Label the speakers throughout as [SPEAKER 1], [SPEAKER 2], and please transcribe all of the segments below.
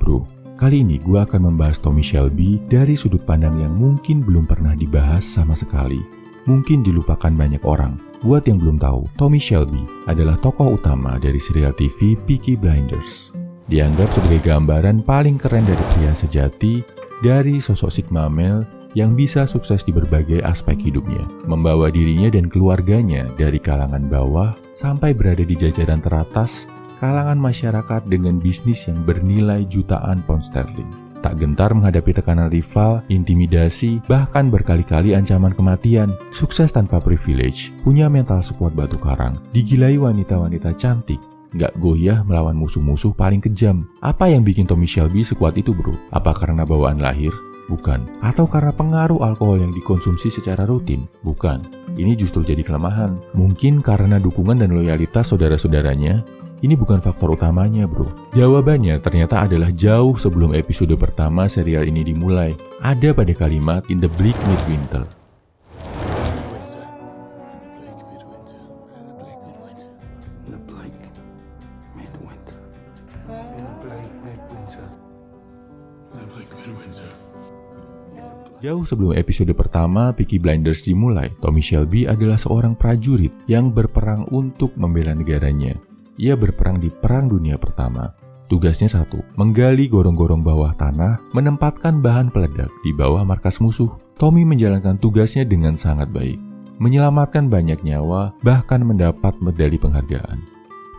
[SPEAKER 1] bro. Kali ini gue akan membahas Tommy Shelby dari sudut pandang yang mungkin belum pernah dibahas sama sekali. Mungkin dilupakan banyak orang. Buat yang belum tahu, Tommy Shelby adalah tokoh utama dari serial TV Peaky Blinders. Dianggap sebagai gambaran paling keren dari pria sejati, dari sosok Sigma male yang bisa sukses di berbagai aspek hidupnya, membawa dirinya dan keluarganya dari kalangan bawah sampai berada di jajaran teratas kalangan masyarakat dengan bisnis yang bernilai jutaan pound sterling. Tak gentar menghadapi tekanan rival, intimidasi, bahkan berkali-kali ancaman kematian. Sukses tanpa privilege, punya mental sekuat batu karang, digilai wanita-wanita cantik, nggak goyah melawan musuh-musuh paling kejam. Apa yang bikin Tommy Shelby sekuat itu bro? Apa karena bawaan lahir? Bukan. Atau karena pengaruh alkohol yang dikonsumsi secara rutin? Bukan. Ini justru jadi kelemahan. Mungkin karena dukungan dan loyalitas saudara-saudaranya? Ini bukan faktor utamanya bro. Jawabannya ternyata adalah jauh sebelum episode pertama serial ini dimulai. Ada pada kalimat "In the bleak midwinter". Jauh sebelum episode pertama Peaky Blinders dimulai, Tommy Shelby adalah seorang prajurit yang berperang untuk membela negaranya. Ia berperang di Perang Dunia Pertama. Tugasnya satu, menggali gorong-gorong bawah tanah, menempatkan bahan peledak di bawah markas musuh. Tommy menjalankan tugasnya dengan sangat baik, menyelamatkan banyak nyawa, bahkan mendapat medali penghargaan.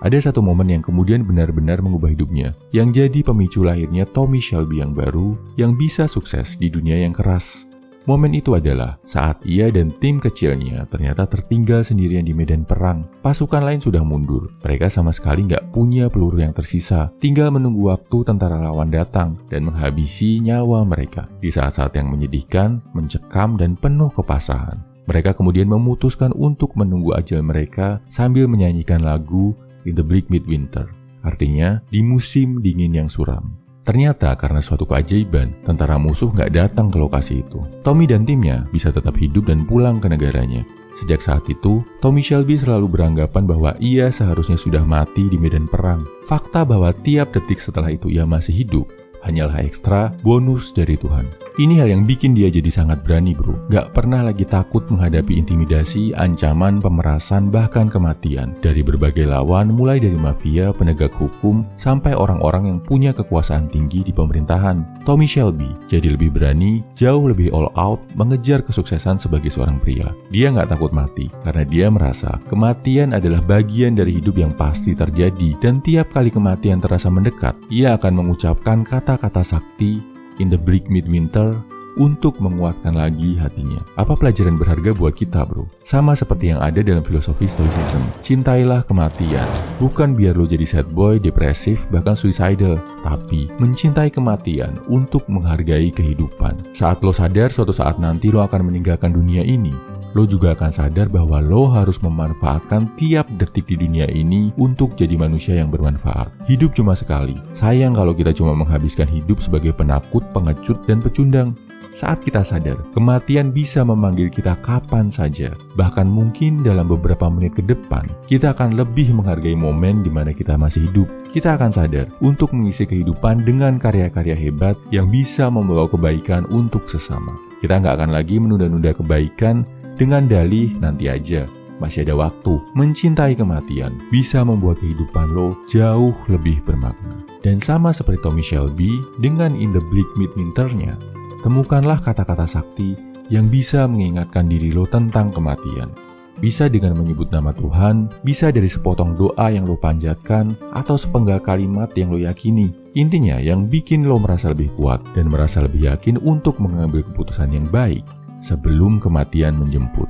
[SPEAKER 1] Ada satu momen yang kemudian benar-benar mengubah hidupnya, yang jadi pemicu lahirnya Tommy Shelby yang baru, yang bisa sukses di dunia yang keras. Momen itu adalah saat ia dan tim kecilnya ternyata tertinggal sendirian di medan perang. Pasukan lain sudah mundur, mereka sama sekali nggak punya peluru yang tersisa, tinggal menunggu waktu tentara lawan datang dan menghabisi nyawa mereka. Di saat-saat yang menyedihkan, mencekam, dan penuh kepasrahan, mereka kemudian memutuskan untuk menunggu ajal mereka sambil menyanyikan lagu "In the bleak midwinter", artinya di musim dingin yang suram. Ternyata karena suatu keajaiban, tentara musuh nggak datang ke lokasi itu. Tommy dan timnya bisa tetap hidup dan pulang ke negaranya. Sejak saat itu, Tommy Shelby selalu beranggapan bahwa ia seharusnya sudah mati di medan perang. Fakta bahwa tiap detik setelah itu ia masih hidup hanyalah ekstra bonus dari Tuhan. Ini hal yang bikin dia jadi sangat berani bro. Gak pernah lagi takut menghadapi intimidasi, ancaman, pemerasan, bahkan kematian. Dari berbagai lawan, mulai dari mafia, penegak hukum, sampai orang-orang yang punya kekuasaan tinggi di pemerintahan. Tommy Shelby jadi lebih berani, jauh lebih all out, mengejar kesuksesan sebagai seorang pria. Dia gak takut mati, karena dia merasa kematian adalah bagian dari hidup yang pasti terjadi. Dan tiap kali kematian terasa mendekat, ia akan mengucapkan kata-kata sakti "In the bleak midwinter" untuk menguatkan lagi hatinya. Apa pelajaran berharga buat kita bro? Sama seperti yang ada dalam filosofi Stoicism. Cintailah kematian. Bukan biar lo jadi sad boy, depresif, bahkan suicidal. Tapi mencintai kematian untuk menghargai kehidupan. Saat lo sadar suatu saat nanti lo akan meninggalkan dunia ini, lo juga akan sadar bahwa lo harus memanfaatkan tiap detik di dunia ini untuk jadi manusia yang bermanfaat. Hidup cuma sekali. Sayang kalau kita cuma menghabiskan hidup sebagai penakut, pengecut, dan pecundang. Saat kita sadar, kematian bisa memanggil kita kapan saja. Bahkan mungkin dalam beberapa menit ke depan, kita akan lebih menghargai momen di mana kita masih hidup. Kita akan sadar untuk mengisi kehidupan dengan karya-karya hebat yang bisa membawa kebaikan untuk sesama. Kita nggak akan lagi menunda-nunda kebaikan dengan dalih nanti aja, masih ada waktu. Mencintai kematian bisa membuat kehidupan lo jauh lebih bermakna. Dan sama seperti Tommy Shelby dengan In the Bleak Midwinter-nya, temukanlah kata-kata sakti yang bisa mengingatkan diri lo tentang kematian. Bisa dengan menyebut nama Tuhan, bisa dari sepotong doa yang lo panjatkan, atau sepenggal kalimat yang lo yakini. Intinya yang bikin lo merasa lebih kuat dan merasa lebih yakin untuk mengambil keputusan yang baik sebelum kematian menjemput.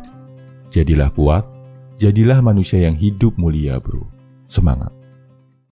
[SPEAKER 1] Jadilah kuat, jadilah manusia yang hidup mulia bro. Semangat!